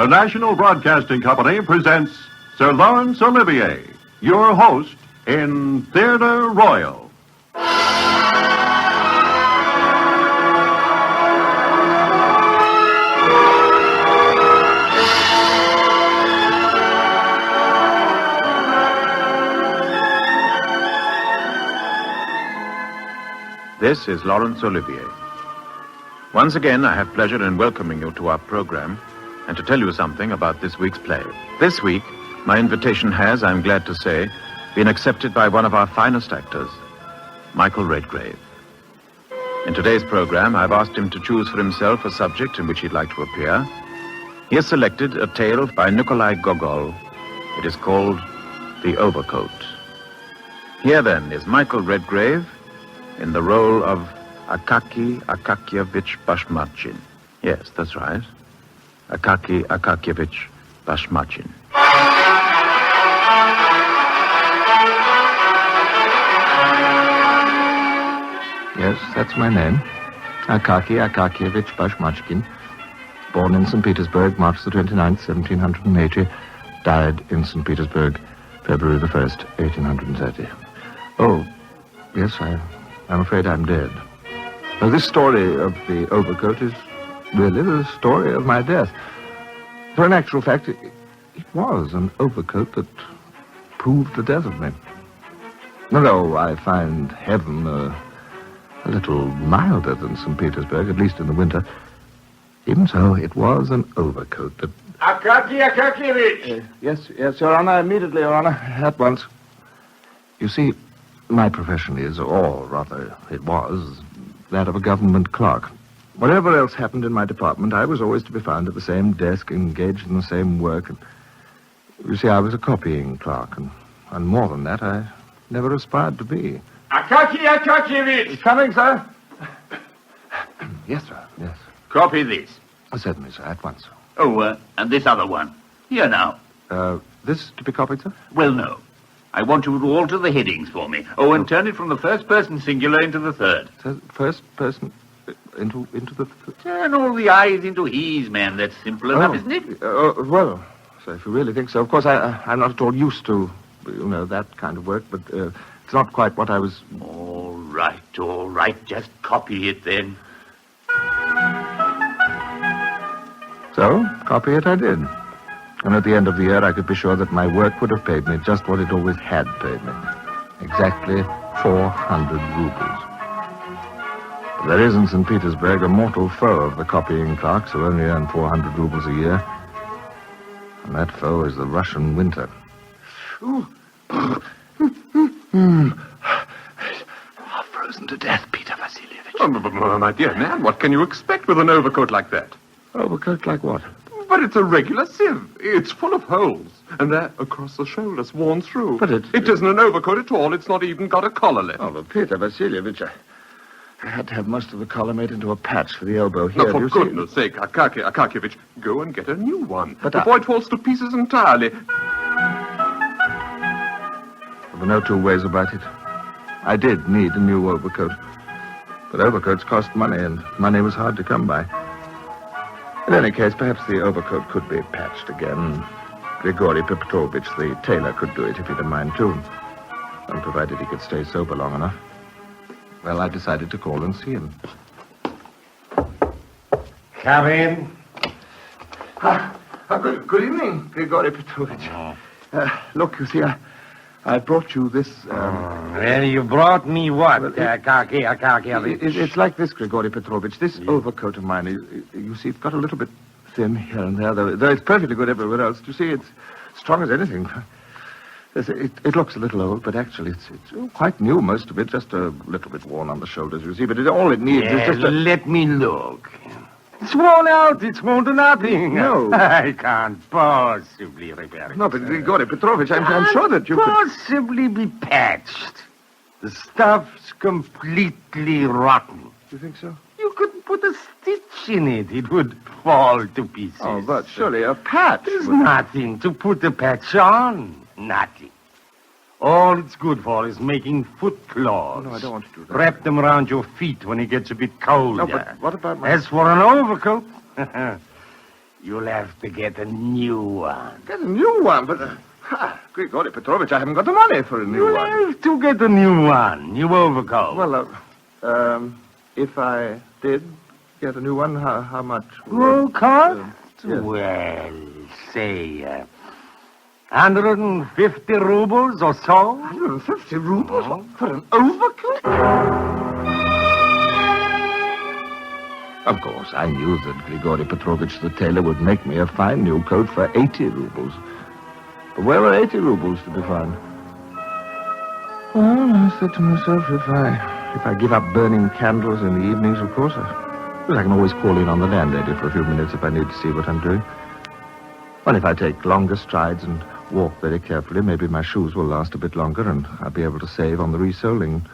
the National Broadcasting Company presents Sir Laurence Olivier, your host in Theatre Royal. This is Laurence Olivier. Once again, I have pleasure in welcoming you to our program and to tell you something about this week's play. This week, my invitation has, I'm glad to say, been accepted by one of our finest actors, Michael Redgrave. In today's program, I've asked him to choose for himself a subject in which he'd like to appear. He has selected a tale by Nikolai Gogol. It is called The Overcoat. Here, then, is Michael Redgrave in the role of Akaki Akakievich Bashmachin. Yes, that's right. Akaki Akakievich Bashmachin. Yes, that's my name. Akaki Akakievich Bashmachkin. Born in St. Petersburg, March the 29th, 1780. Died in St. Petersburg, February the 1st, 1830. Oh, yes, I'm afraid I'm dead. Now, this story of the overcoat is really the story of my death. For in actual fact, it was an overcoat that proved the death of me. Although I find heaven a little milder than St. Petersburg, at least in the winter, even so, it was an overcoat that... Akaki Akakievich! Yes, Your Honor, immediately, Your Honor, at once. You see, my profession is, or rather, it was, that of a government clerk. Whatever else happened in my department, I was always to be found at the same desk, engaged in the same work. And you see, I was a copying clerk, and more than that, I never aspired to be. Akaki Akakievich! Coming, sir. Yes, sir, yes. Copy this. Certainly, sir, at once. Oh, and this other one. Here now. This to be copied, sir? Well, no. I want you to alter the headings for me. Oh, and turn it from the first person singular into the third. First person into the third? Turn all the I's into he's, man. That's simple enough, isn't it? Well, so if you really think so. Of course, I'm not at all used to, that kind of work, but it's not quite what I was... All right. Just copy it, then. So, copy it I did. And at the end of the year, I could be sure that my work would have paid me just what it always had paid me. Exactly 400 rubles. But there is in St. Petersburg a mortal foe of the copying clerks who only earn 400 rubles a year. And that foe is the Russian winter. Frozen to death, Peter Vasilievich. Oh, my dear man, what can you expect with an overcoat like that? Overcoat like what? But it's a regular sieve. It's full of holes. And there, across the shoulders, worn through. But it isn't an overcoat at all. It's not even got a collar left. Oh, but Peter Vasilievich, I had to have most of the collar made into a patch for the elbow here. Now, for goodness sake, Akaki Akakievich, go and get a new one. But before it falls to pieces entirely. There were no two ways about it. I did need a new overcoat. But overcoats cost money, and money was hard to come by. In any case, perhaps the overcoat could be patched again. Grigory Petrovich, the tailor, could do it if he'd a mind to. And provided he could stay sober long enough. Well, I decided to call and see him. Come in. Good evening, Grigory Petrovich. Look, you see, I brought you this... Well, you brought me what, Akaki Akakievich? It's like this, Grigory Petrovich. This overcoat of mine, you see, it's got a little bit thin here and there, though it's perfectly good everywhere else. You see, it's strong as anything. It looks a little old, but actually it's quite new, most of it. Just a little bit worn on the shoulders, you see. But all it needs is just Let me look. It's worn out. It's worn to nothing. No. I can't possibly repair it. No, but Grigory Petrovich, I'm sure that you could... Possibly be patched. The stuff's completely rotten. You think so? You could put a stitch in it. It would fall to pieces. Oh, but surely a patch. There's nothing to put the patch on. Nothing. All it's good for is making foot claws. No, I don't want to do that. Wrap them around your feet when it gets a bit colder. No, but what about my... As for an overcoat, You'll have to get a new one. Get a new one, but... Grigory Petrovich, I haven't got the money for a new You'll one. have to get a new one. New overcoat. Well, if I did get a new one, how much? Will it cost? Yes. Well, say, 150 rubles or so. 150 rubles for an overcoat? Of course, I knew that Grigory Petrovich the tailor would make me a fine new coat for 80 rubles. But where are 80 rubles to be found? Well, I said to myself, if I give up burning candles in the evenings, of course, I can always call in on the landlady for a few minutes if I need to see what I'm doing. Well, if I take longer strides and walk very carefully, maybe my shoes will last a bit longer and I'll be able to save on the resoling.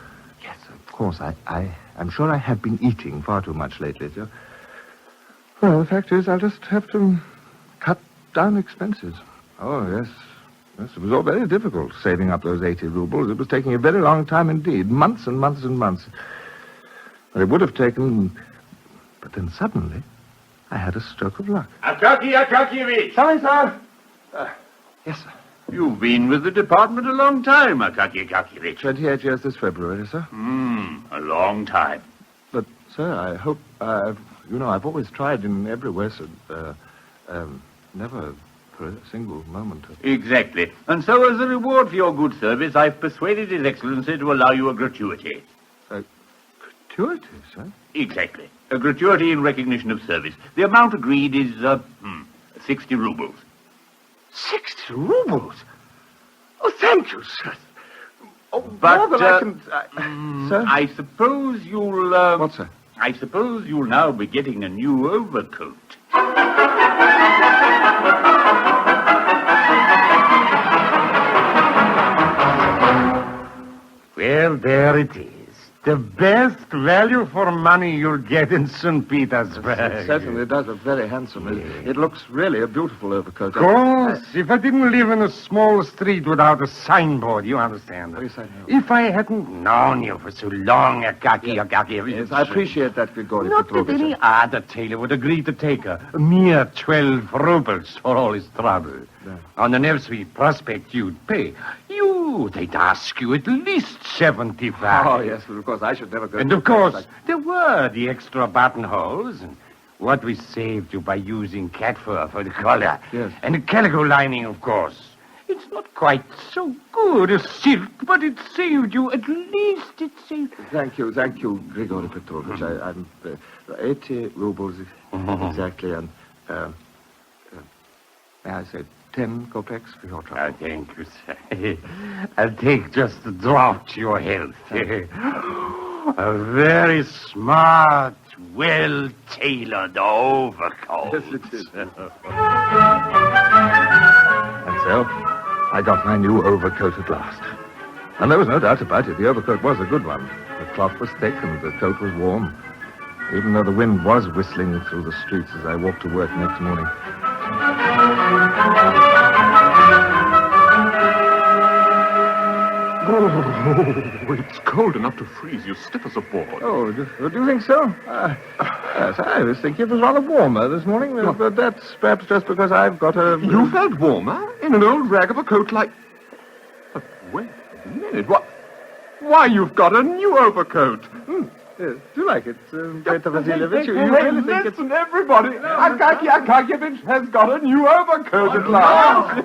Yes, of course, I'm sure I have been eating far too much lately. So. Well, the fact is, I'll just have to cut down expenses. Oh, yes. Yes, it was all very difficult, saving up those 80 rubles. It was taking a very long time indeed, months and months and months. But it would have taken... But then suddenly, I had a stroke of luck. Akaki Akakievich! Sorry, sir. Yes, sir. You've been with the department a long time, Akaki Akakievich. 28 years this February, sir. A long time. But, sir, I hope... I've always tried in every way, sir. Never... for a single moment. Exactly. And so, as a reward for your good service, I've persuaded His Excellency to allow you a gratuity. Gratuity, sir? Exactly. A gratuity in recognition of service. The amount agreed is, 60 rubles. 60 rubles? Oh, thank you, sir. Oh, But, more than I can... sir? I suppose you'll, What, sir? I suppose you'll now be getting a new overcoat. Well, there it is. The best value for money you'll get in St. Petersburg. It certainly does look very handsome. It looks really a beautiful overcoat. Of course. If I didn't live in a small street without a signboard, you understand. Yes, I know. If I hadn't known you for so long, Akaki. Yes, I appreciate that, Grigory Not that Petrovich. any other tailor would agree to take a mere 12 rubles for all his trouble. No. On the Nevsky Prospect, you'd pay. They'd ask you at least 75. Oh, yes, but of course, I should never go... And of course, there were the extra buttonholes and what we saved you by using cat fur for the collar. Yes. And the calico lining, of course. It's not quite so good as silk, but it saved you. At least it saved... Thank you, Grigory Petrovich. I'm 80 rubles exactly, and may I say 10 kopecks for your trouble? Thank you, sir. I'll take just a draught to your health. A very smart, well-tailored overcoat. Yes, it is. And so, I got my new overcoat at last. And there was no doubt about it. The overcoat was a good one. The cloth was thick and the coat was warm, even though the wind was whistling through the streets as I walked to work next morning. Oh, it's cold enough to freeze you stiff as a board. Oh, do you think so? Yes, I was thinking it was rather warmer this morning, but that's perhaps just because I've got a... You felt warmer in an old rag of a coat like... But wait a minute. Why, you've got a new overcoat. Yes, do you like it, Peter Vasilievich? You really think it's... Listen, everybody. Akaki Akakievich has got a new overcoat at last.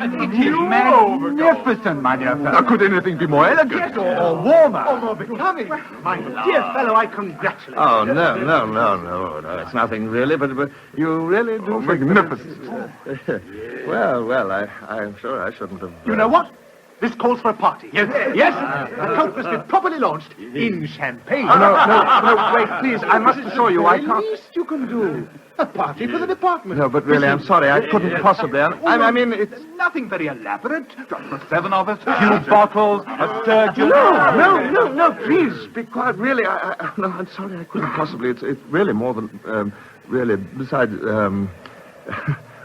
It is magnificent, my dear fellow. Now, could anything be more elegant? Or warmer. Or more becoming. My dear fellow, I congratulate you. Oh, no, it's nothing really, but you really do... Magnificent. Well, I'm sure I shouldn't have... You know what? This calls for a party. Yes? The coat must be properly launched in champagne. No, wait, please. I must assure you, I can't... The least you can do. A party for the department. No, but really, I'm sorry. I couldn't possibly. I mean, it's... Nothing very elaborate. Just for 7 of us. A few bottles, a sturgeon. No, please, be quiet. Really, no, I'm sorry. I couldn't possibly. It's really more than... really, besides...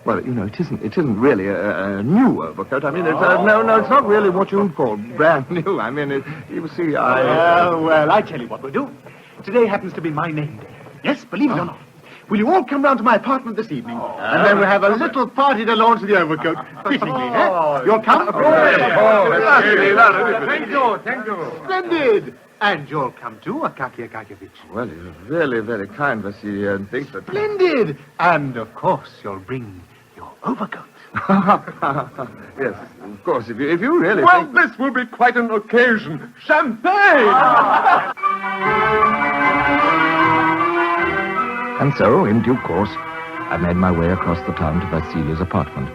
Well, it isn't really a new overcoat. I mean, it's it's not really what you'd call brand new. I mean, you see, Well, I tell you what we'll do. Today happens to be my name day. Yes, believe it or not. Will you all come round to my apartment this evening? And then we'll have a little party to launch the overcoat. Fittingly, eh? You'll come? Thank you. Splendid. And you'll come too, Akaky Akakievich. Well, you're really very kind, Vasily, and think that... Splendid. And, of course, you'll bring your overcoat. Yes, of course, if you really Well, think... this will be quite an occasion. Champagne! And so, in due course, I made my way across the town to Vasily's apartment.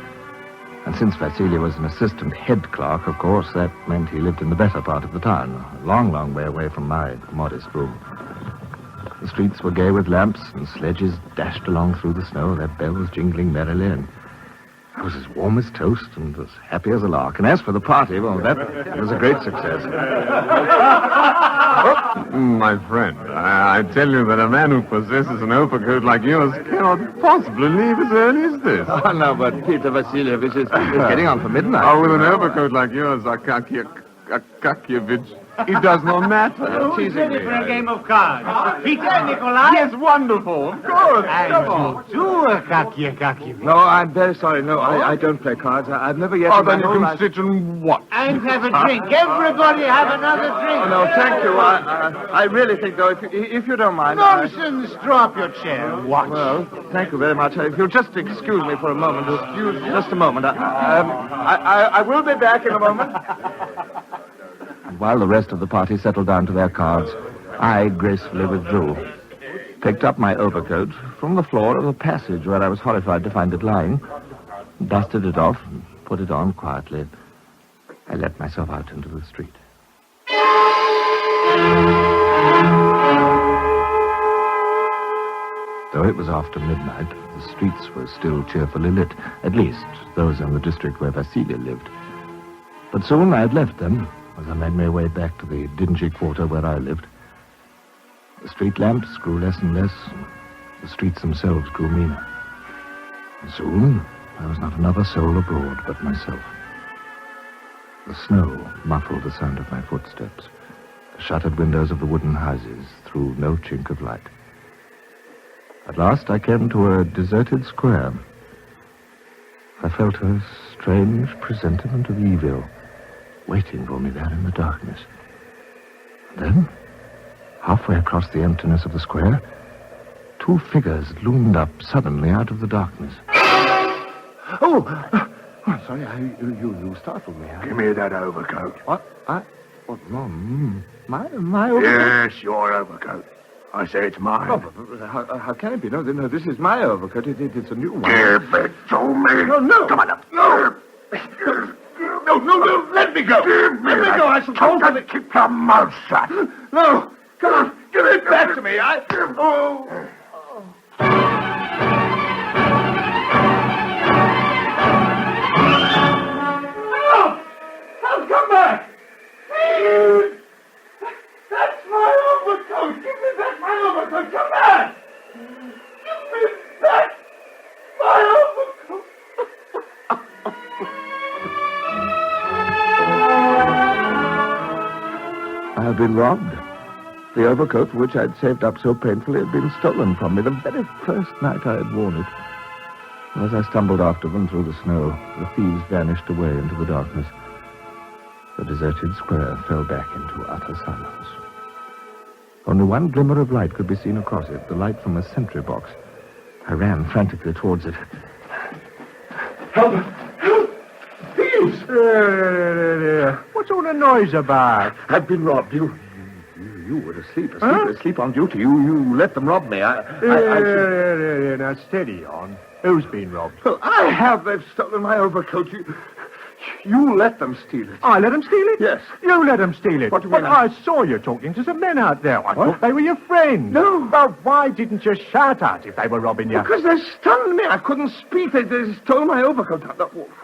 And since Vasily was an assistant head clerk, of course, that meant he lived in the better part of the town, a long, long way away from my modest room. The streets were gay with lamps, and sledges dashed along through the snow, their bells jingling merrily, and I was as warm as toast and as happy as a lark. And as for the party, well, that was a great success. My friend, I tell you that a man who possesses an overcoat like yours cannot possibly leave as early as this. Oh, no, but Peter Vasilievich is getting on for midnight. Oh, with an overcoat like yours, Akakievich, it does not matter. Who's ready for a game of cards? Peter, Nikolai? Yes, wonderful, of course. And you too, Akaky Akakievich. No, I'm very sorry. No, I don't play cards. I've never yet... Oh, then you can sit and watch. And have a drink. Everybody have another drink. Oh, no, thank you. I really think, though, if you don't mind... Nonsense. Draw up your chair and watch. Well, thank you very much. If you'll just excuse me for a moment. Just a moment. I will be back in a moment. And while the rest of the party settled down to their cards, I gracefully withdrew. Picked up my overcoat from the floor of the passage where I was horrified to find it lying, dusted it off, and put it on quietly. I let myself out into the street. Though it was after midnight, the streets were still cheerfully lit, at least those in the district where Vasily lived. But soon I had left them, as I made my way back to the dingy quarter where I lived. The street lamps grew less and less, and the streets themselves grew meaner. And soon there was not another soul abroad but myself. The snow muffled the sound of my footsteps. The shuttered windows of the wooden houses threw no chink of light. At last I came to a deserted square. I felt a strange presentiment of evil waiting for me there in the darkness. And then, halfway across the emptiness of the square, two figures loomed up suddenly out of the darkness. Oh, sorry, you startled me. Give me that overcoat. What? My overcoat? Yes, your overcoat. I say it's mine. Oh, but how can it be? No, this is my overcoat. It's a new one. Give it to me. No. Come on up. No. No, let me go. Let me go. I shall told you to keep your mouth shut. No, come on, give it back to me. Come back! Please! That's my overcoat! Give me back my overcoat! Come back! Give me back my overcoat! I had been robbed. The overcoat which I'd saved up so painfully had been stolen from me the very first night I had worn it. And as I stumbled after them through the snow, the thieves vanished away into the darkness. The deserted square fell back into utter silence. Only one glimmer of light could be seen across it, the light from a sentry box. I ran frantically towards it. Help! Thieves! What's all the noise about? I've been robbed. You were asleep on duty. You let them rob me. Now, steady on. Who's been robbed? Well, I have. They've stolen my overcoat. You let them steal it. I let them steal it? Yes. You let them steal it? What do you mean? But I saw you talking to some men out there. I thought they were your friends. No. Well, why didn't you shout out if they were robbing you? Because they stunned me. I couldn't speak. They stole my overcoat.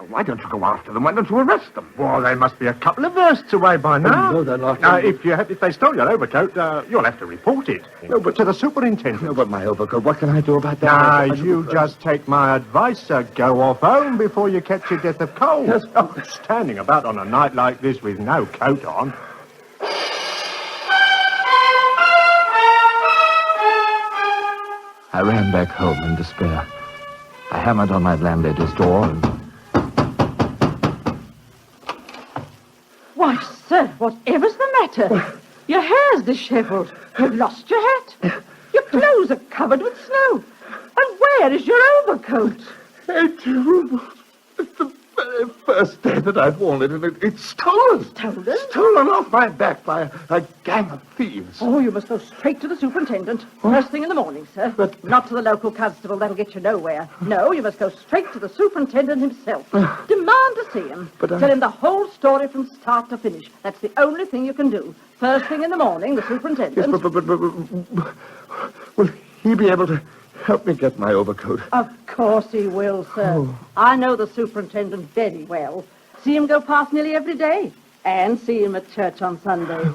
Why don't you go after them? Why don't you arrest them? Well, they must be a couple of versts away by now. No, they're not. If they stole your overcoat, you'll have to report it. No, but to the superintendent. No, but my overcoat. What can I do about that? Now, you just take my advice, sir. Go off home before you catch your death of cold. Yes. Oh, standing about on a night like this with no coat on. I ran back home in despair. I hammered on my landlady's door and... Why, sir, whatever's the matter? Your hair's disheveled. You've lost your hat. Your clothes are covered with snow. And where is your overcoat? It's the very first day that I've worn it, and it's stolen. Stolen? Stolen off my back by a gang of thieves. Oh, you must go straight to the superintendent. First thing in the morning, sir. But- Not to the local constable. That'll get you nowhere. No, you must go straight to the superintendent himself. Demand to see him. But I- Tell him the whole story from start to finish. That's the only thing you can do. First thing in the morning, the superintendent... Yes, but will he be able to help me get my overcoat? Of course he will, sir. Oh. I know the superintendent very well. See him go past nearly every day. And see him at church on Sundays.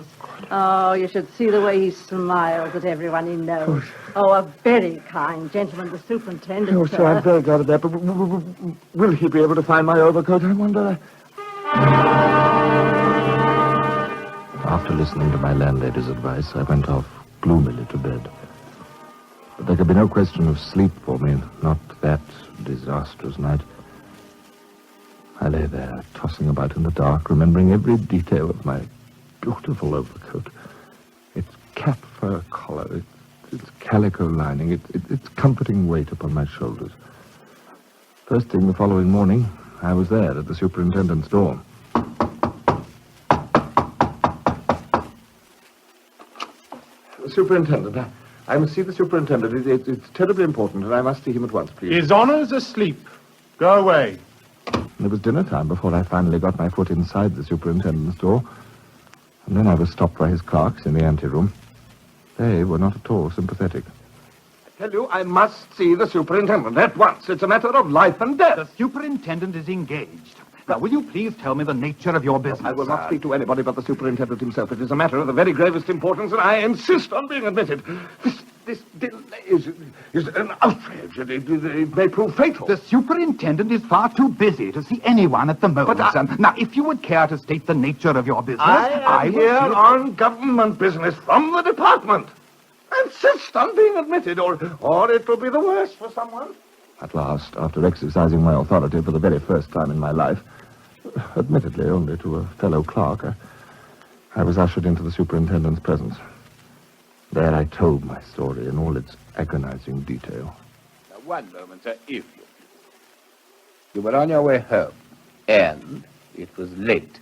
Oh, you should see the way he smiles at everyone he knows. Oh, a very kind gentleman, the superintendent, Oh, sir. sir, I'm very glad of that, but will he be able to find my overcoat, I wonder? After listening to my landlady's advice, I went off gloomily to bed. But there could be no question of sleep for me, not that disastrous night. I lay there, tossing about in the dark, remembering every detail of my beautiful overcoat. Its cat fur collar, its calico lining, its comforting weight upon my shoulders. First thing the following morning, I was there at the superintendent's door. Superintendent, I must see the superintendent. It's terribly important, and I must see him at once, please. His honour's asleep. Go away. It was dinner time before I finally got my foot inside the superintendent's door. And then I was stopped by his clerks in the anteroom. They were not at all sympathetic. I tell you, I must see the superintendent at once. It's a matter of life and death. The superintendent is engaged. Now, will you please tell me the nature of your business? I will not speak to anybody but the superintendent himself. It is a matter of the very gravest importance, and I insist on being admitted. This delay is an outrage. It may prove fatal. The superintendent is far too busy to see anyone at the moment, But son. Now, if you would care to state the nature of your business, I am will here see- on government business from the department. I insist on being admitted, or it will be the worse for someone. At last, after exercising my authority for the very first time in my life, admittedly only to a fellow clerk, I was ushered into the superintendent's presence. There I told my story in all its agonizing detail. Now, one moment, sir, if you please. You were on your way home, and it was late.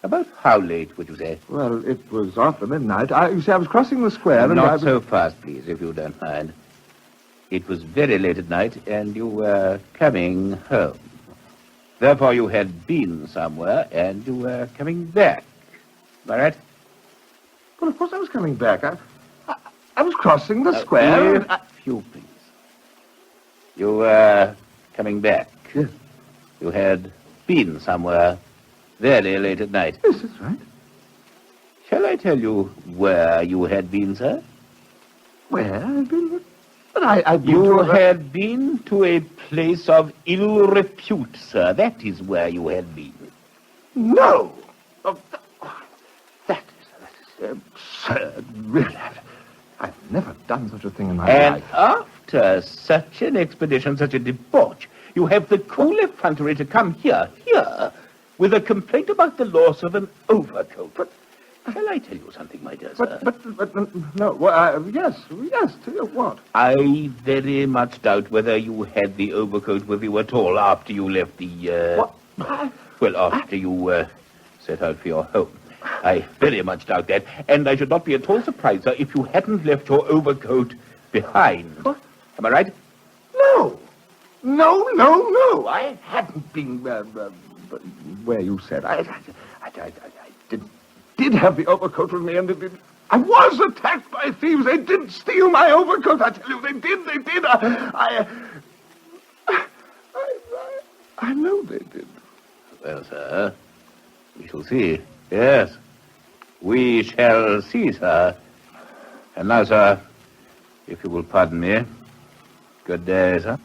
About how late, would you say? Well, it was after midnight. You see, I was crossing the square, and I Not was... so fast, please, if you don't mind. It was very late at night, and you were coming home. Therefore, you had been somewhere, and you were coming back. Am I right? Well, of course I was coming back. I was crossing the square. If you please. You were coming back. Yes. You had been somewhere very late at night. Yes, that's right. Shall I tell you where you had been, sir? Where? I've been... But I've been You to a- had been to a place of ill repute, sir. That is where you had been. No! Oh, that is absurd, really. I've never done such a thing in my And life. after such an expedition, such a debauch, you have the cool effrontery to come here, with a complaint about the loss of an overcoat. But shall I tell you something, my dear sir? But no. Well, yes. To you, what? I very much doubt whether you had the overcoat with you at all after you left the, What? Well, after you, set out for your home. I very much doubt that, and I should not be at all surprised, sir, if you hadn't left your overcoat behind. What? Am I right? No. I hadn't been where you said. I did have the overcoat with me, and I was attacked by thieves. They did steal my overcoat. I tell you, they did. I know they did. Well, sir, we shall see. Yes, we shall see, sir. And now, sir, if you will pardon me, good day, sir.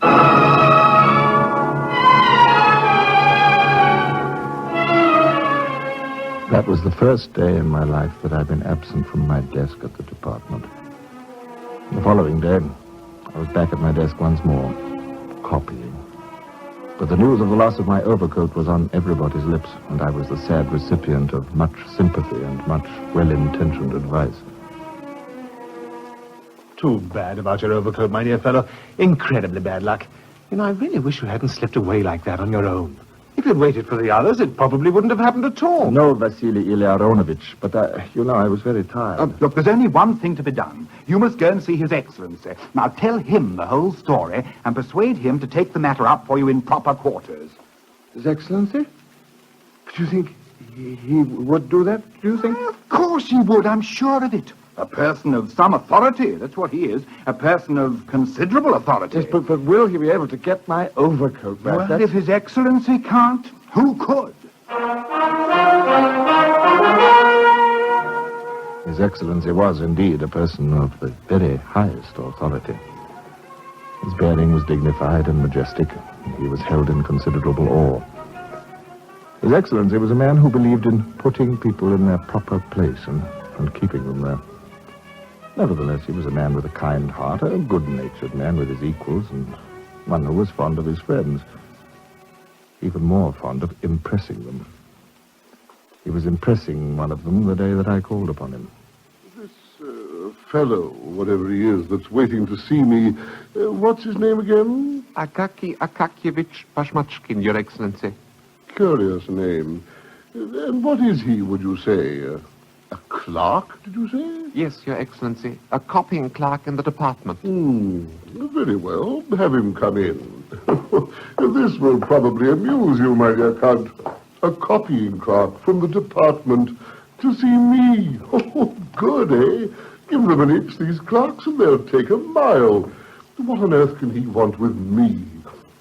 That was the first day in my life that I'd been absent from my desk at the department. The following day, I was back at my desk once more, copying. But the news of the loss of my overcoat was on everybody's lips, and I was the sad recipient of much sympathy and much well-intentioned advice. Too bad about your overcoat, my dear fellow. Incredibly bad luck. You know, I really wish you hadn't slipped away like that on your own. If you'd waited for the others, it probably wouldn't have happened at all. No, Vasily Ilyaronovich, but I was very tired. Look, there's only one thing to be done. You must go and see His Excellency. Now, tell him the whole story and persuade him to take the matter up for you in proper quarters. His Excellency? Do you think he would do that, do you think? Of course he would, I'm sure of it. A person of some authority, that's what he is. A person of considerable authority. Yes, but will he be able to get my overcoat back? Well, if His Excellency can't, who could? His Excellency was indeed a person of the very highest authority. His bearing was dignified and majestic. He was held in considerable awe. His Excellency was a man who believed in putting people in their proper place and keeping them there. Nevertheless, he was a man with a kind heart, a good-natured man with his equals, and one who was fond of his friends, even more fond of impressing them. He was impressing one of them the day that I called upon him. This fellow, whatever he is, that's waiting to see me, what's his name again? Akaki Akakievich Pashmachkin, Your Excellency. Curious name. And what is he, would you say? A clerk, did you say? Yes, Your Excellency. A copying clerk in the department. Very well. Have him come in. This will probably amuse you, my dear Count. A copying clerk from the department to see me. Oh, good, eh? Give them an inch, these clerks, and they'll take a mile. What on earth can he want with me?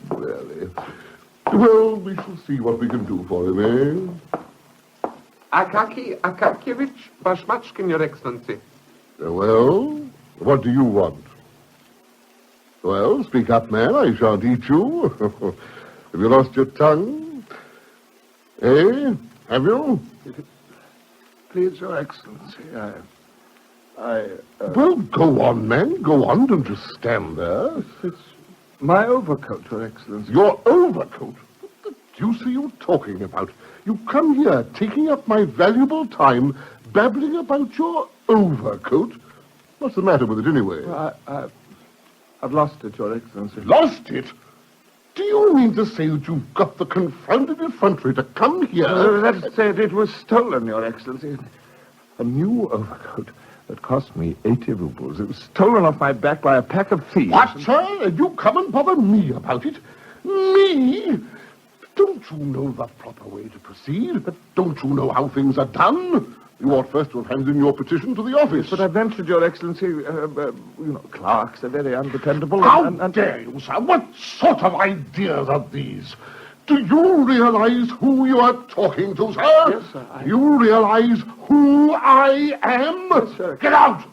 Really? Well, we shall see what we can do for him, eh? Akaki Akakievich Pashmachkin, Your Excellency. Well, what do you want? Well, speak up, man. I shan't eat you. Have you lost your tongue? Eh? Have you? Please, Your Excellency, Well, go on, man. Go on. Don't just stand there. It's my overcoat, Your Excellency. Your overcoat? What the deuce are you talking about? You come here, taking up my valuable time, babbling about your overcoat. What's the matter with it, anyway? Well, I've lost it, Your Excellency. Lost it? Do you mean to say that you've got the confounded effrontery to come here? Let's say it was stolen, Your Excellency. A new overcoat that cost me 80 rubles. It was stolen off my back by a pack of thieves. What, sir? And you come and bother me about it? Me? Don't you know the proper way to proceed? Don't you know how things are done? You ought first to have handed in your petition to the office. But I ventured, Your Excellency, clerks are very undependable. How dare you, sir? What sort of ideas are these? Do you realize who you are talking to, sir? Yes, sir. You realize who I am? Yes, sir. Get out!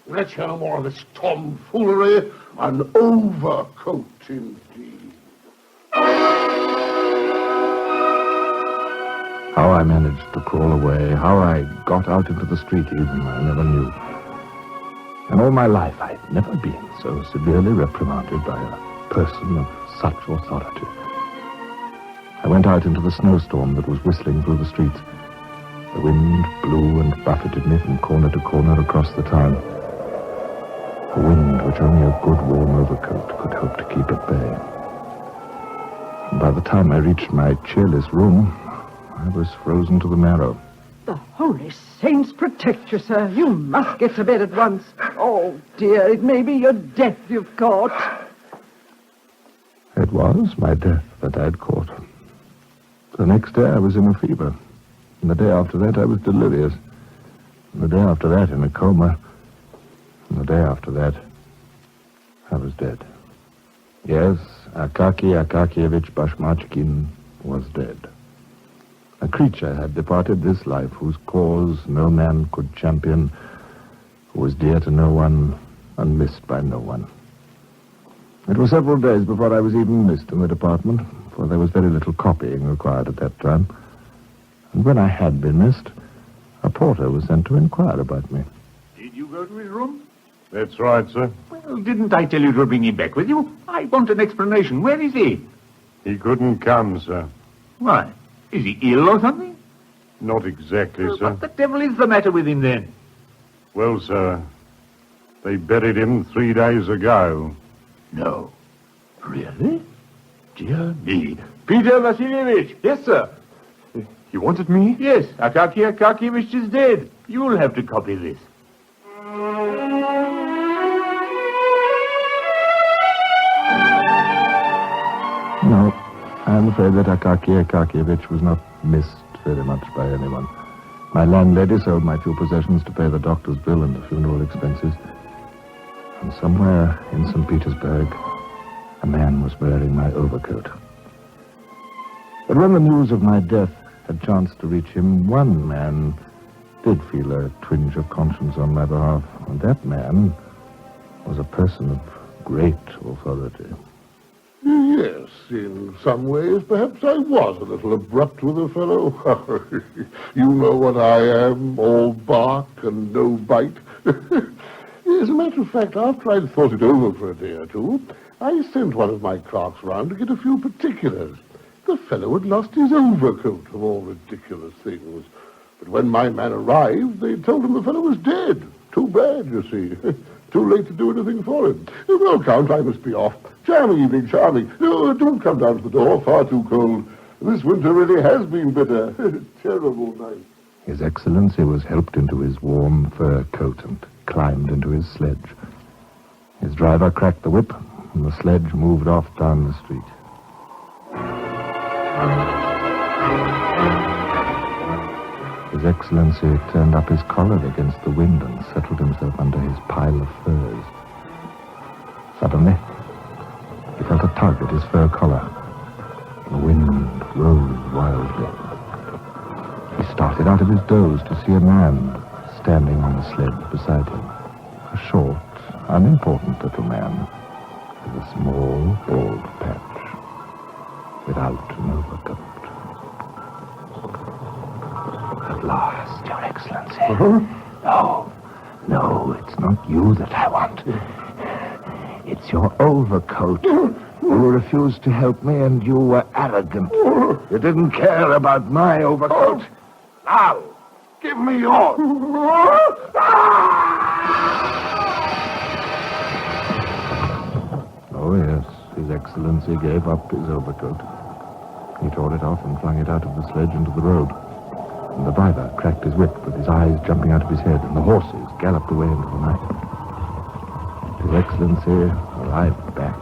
Let's hear no more of this tomfoolery. An overcoat, indeed. How I managed to crawl away, how I got out into the street even, I never knew. In all my life, I'd never been so severely reprimanded by a person of such authority. I went out into the snowstorm that was whistling through the streets. The wind blew and buffeted me from corner to corner across the town. A wind which only a good warm overcoat could hope to keep at bay. And by the time I reached my cheerless room, I was frozen to the marrow. The holy saints protect you, sir. You must get to bed at once. Oh, dear, it may be your death you've caught. It was my death that I'd caught. The next day I was in a fever. And the day after that I was delirious. And the day after that in a coma. And the day after that I was dead. Yes, Akaki Akakievich Pashmachkin was dead. A creature had departed this life whose cause no man could champion, who was dear to no one and missed by no one. It was several days before I was even missed in the department, for there was very little copying required at that time. And when I had been missed, a porter was sent to inquire about me. Did you go to his room? That's right, sir. Well, Oh, didn't I tell you to bring him back with you? I want an explanation. Where is he? He couldn't come, sir. Why? Is he ill or something? Not exactly, sir. What the devil is the matter with him then? Well, sir, they buried him 3 days ago. No. Really? Dear me. Peter Vasilievich. Yes, sir. You wanted me? Yes, Akaky Akakievich is dead. You'll have to copy this. No, I'm afraid that Akaky Akakievich was not missed very much by anyone. My landlady sold my few possessions to pay the doctor's bill and the funeral expenses. And somewhere in St. Petersburg, a man was wearing my overcoat. But when the news of my death had chanced to reach him, one man did feel a twinge of conscience on my behalf. And that man was a person of great authority. Yes, in some ways, perhaps I was a little abrupt with a fellow. You know what I am, all bark and no bite. As a matter of fact, after I'd thought it over for a day or two, I sent one of my clerks round to get a few particulars. The fellow had lost his overcoat, of all ridiculous things. But when my man arrived, they told him the fellow was dead. Too bad, you see. Too late to do anything for him. Well, Count, I must be off. Charming evening, charming. No, don't come down to the door. Far too cold. This winter really has been bitter. Terrible night. His Excellency was helped into his warm fur coat and climbed into his sledge. His driver cracked the whip, and the sledge moved off down the street. His Excellency turned up his collar against the wind and settled himself under his pile of furs. Suddenly, he felt a tug at his fur collar. The wind rose wildly. He started out of his doze to see a man standing on the sledge beside him. A short, unimportant little man with a small, bald patch, without an overcoat. At last, Your Excellency. No, it's not you that I want. It's your overcoat. You refused to help me, and you were arrogant. You didn't care about my overcoat. Now, give me yours. Oh, yes, His Excellency gave up his overcoat. He tore it off and flung it out of the sledge into the road. And the driver cracked his whip with his eyes jumping out of his head, and the horses galloped away into the night. His Excellency arrived back,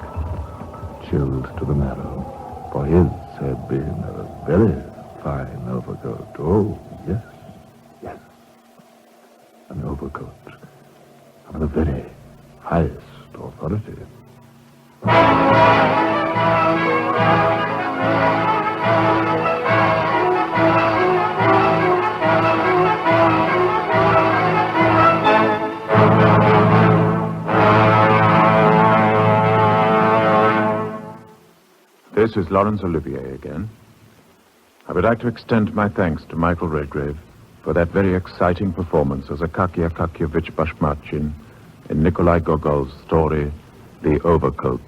chilled to the marrow, for his had been a very fine overcoat. Oh, yes. An overcoat of the very highest authority. This is Laurence Olivier again. I would like to extend my thanks to Michael Redgrave for that very exciting performance as Akaky Akakievich Bashmachin in Nikolai Gogol's story, The Overcoat.